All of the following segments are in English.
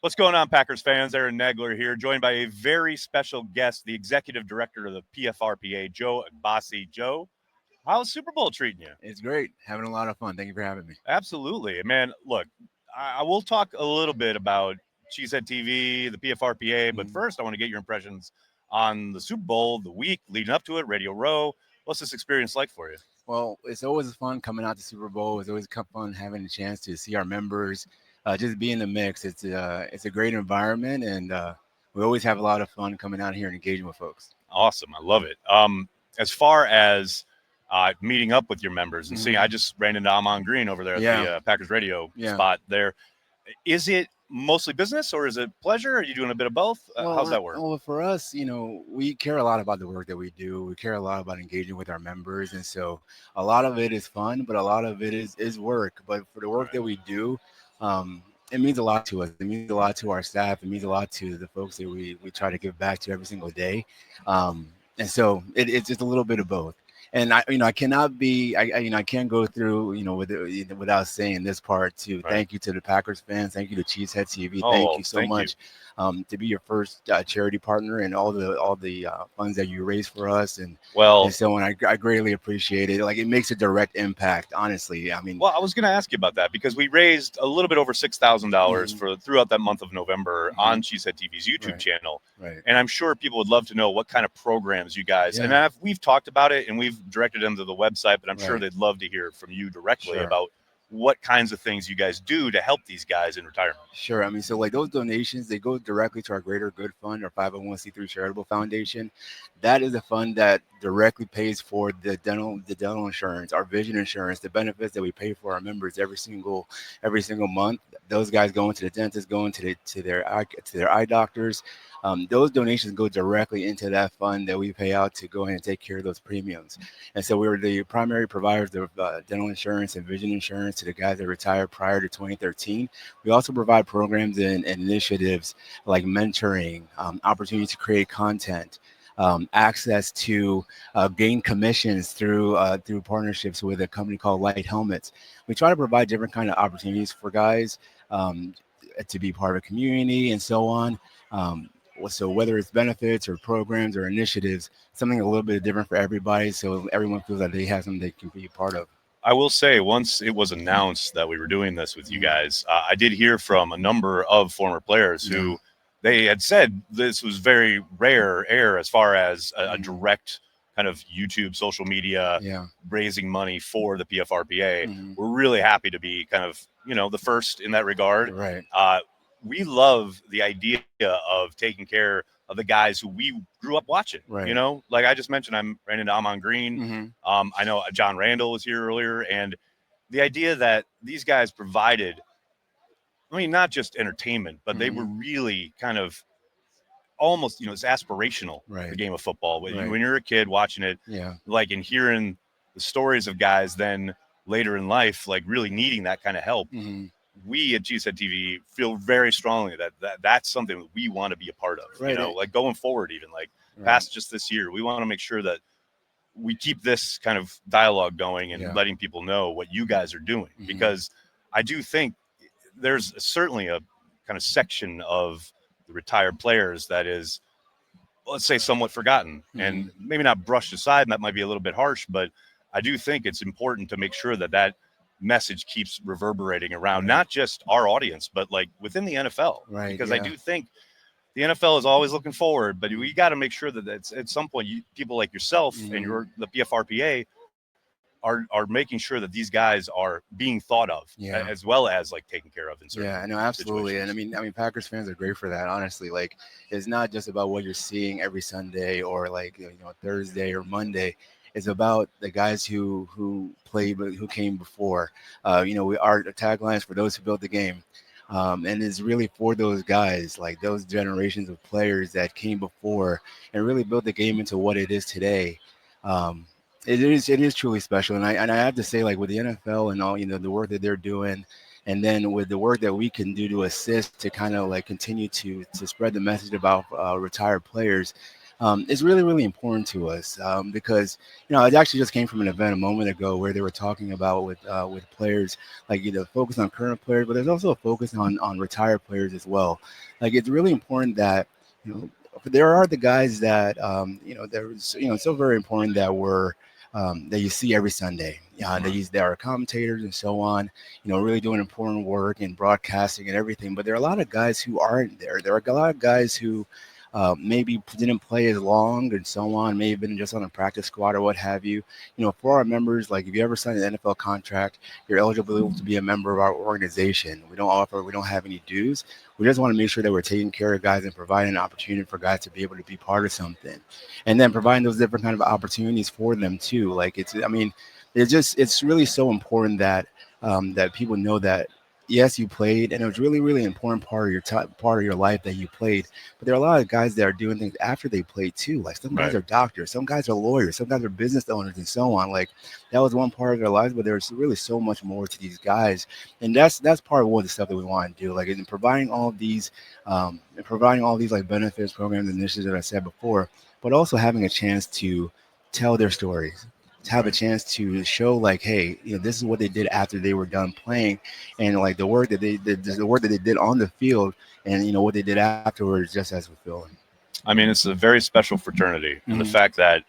What's going on, Packers fans? Aaron Nagler here, joined by a very special guest, the executive director of the PFRPA, Joe Agbasi. Joe, how's Super Bowl treating you? It's great. Having a lot of fun. Thank you for having me. Absolutely. Man, look, I will talk a little bit about Cheesehead TV, the PFRPA, but first I want to get your impressions on the Super Bowl, the week leading up to it, Radio Row. What's this experience like for you? Well, it's always fun coming out to Super Bowl. It's always fun having a chance to see our members, just be in the mix. It's a great environment, and we always have a lot of fun coming out here and engaging with folks. Awesome. I love it. As far as meeting up with your members and seeing, I just ran into Amon Green over there at the Packers Radio spot there. Is it mostly business or is it pleasure? Are you doing a bit of both? How's that work? Well, for us, we care a lot about the work that we do. We care a lot about engaging with our members. And so a lot of it is fun, but a lot of it is work. But for the work that we do, it means a lot to us. It means a lot to our staff. It means a lot to the folks that we try to give back to every single day. And so it's just a little bit of both. And I cannot be, I can't go through, without saying this part too. Right. Thank you to the Packers fans. Thank you to Cheesehead TV. Thank you so much to be your first charity partner and all the funds that you raise for us. And so on. I greatly appreciate it. Like, it makes a direct impact, honestly. I mean, well, I was going to ask you about that because we raised a little bit over $6,000 for throughout that month of November on Cheesehead TV's YouTube channel. Right. And I'm sure people would love to know what kind of programs you guys, and we've talked about it and we've directed them to the website, but I'm sure they'd love to hear from you directly about what kinds of things you guys do to help these guys in retirement. Sure. I mean, so like those donations, they go directly to our Greater Good Fund, our 501c3 charitable foundation. That is a fund that directly pays for the dental insurance, our vision insurance, the benefits that we pay for our members every single month. Those guys going to the dentist, going to their eye doctors. Those donations go directly into that fund that we pay out to go ahead and take care of those premiums. And so we were the primary providers of dental insurance and vision insurance to the guys that retired prior to 2013. We also provide programs and initiatives like mentoring, opportunities to create content, access to gain commissions through partnerships with a company called Light Helmets. We try to provide different kind of opportunities for guys to be part of a community and so on. So whether it's benefits or programs or initiatives, something a little bit different for everybody, so everyone feels that they have something they can be a part of. I will say, once it was announced that we were doing this with you guys, I did hear from a number of former players who they had said this was very rare air as far as a direct kind of YouTube, social media, raising money for the PFRPA. We're really happy to be kind of, the first in that regard. Right. We love the idea of taking care of the guys who we grew up watching. Right. Like I just mentioned, I'm ran into Amon Green. I know John Randall was here earlier, and the idea that these guys provided, not just entertainment, but they were really kind of almost, it's aspirational, the game of football. When you're a kid watching it, like, and hearing the stories of guys then later in life, like really needing that kind of help. We at Cheesehead TV feel very strongly that that's something that we want to be a part of, like going forward, even like past just this year. We want to make sure that we keep this kind of dialogue going and letting people know what you guys are doing, because I do think there's certainly a kind of section of the retired players that is, let's say, somewhat forgotten and maybe not brushed aside. And that might be a little bit harsh, but I do think it's important to make sure that message keeps reverberating around not just our audience, but like within the NFL, because I do think the NFL is always looking forward, but we got to make sure that it's, at some point, people like yourself and the PFRPA are making sure that these guys are being thought of as well as like taken care of in certain I know, absolutely. Situations. And I mean Packers fans are great for that, honestly. Like, it's not just about what you're seeing every Sunday or like Thursday or Monday. It's about the guys who played, who came before. Our taglines for those who built the game, and it's really for those guys, like those generations of players that came before and really built the game into what it is today. It is truly special, and I have to say, like with the NFL and all, the work that they're doing, and then with the work that we can do to assist to kind of like continue to spread the message about retired players. is really, really important to us because it actually just came from an event a moment ago where they were talking about with players, like focus on current players, but there's also a focus on retired players as well. Like it's really important that you know there are the guys that there's it's so very important that we're that you see every Sunday. Yeah, they are commentators and so on. Really doing important work in broadcasting and everything. But there are a lot of guys who aren't there. There are a lot of guys who maybe didn't play as long and so on, may have been just on a practice squad or what have you. For our members, like if you ever sign an NFL contract, you're eligible to be a member of our organization. We don't have any dues. We just want to make sure that we're taking care of guys and providing an opportunity for guys to be able to be part of something, and then providing those different kind of opportunities for them too. Like it's really so important that that people know that yes, you played, and it was really, really important part of your life that you played. But there are a lot of guys that are doing things after they play too. Like some guys are doctors, some guys are lawyers, some guys are business owners, and so on. Like that was one part of their lives, but there's really so much more to these guys, and that's part of what the stuff that we want to do. Like in providing all these like benefits, programs, initiatives that I said before, but also having a chance to tell their stories, to have a chance to show like, hey, this is what they did after they were done playing, and like the work that they did on the field, and what they did afterwards, just as fulfilling. I mean, it's a very special fraternity, and the fact that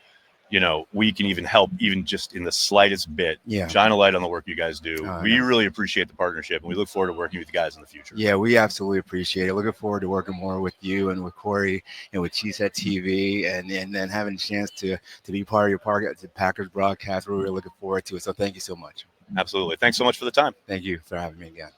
we can even help, even just in the slightest bit, shine a light on the work you guys do. We really appreciate the partnership, and we look forward to working with you guys in the future. Yeah, we absolutely appreciate it. Looking forward to working more with you and with Corey and with Cheesehead TV, and then having a chance to be part of the Packers broadcast. We're really looking forward to it. So thank you so much. Absolutely. Thanks so much for the time. Thank you for having me again.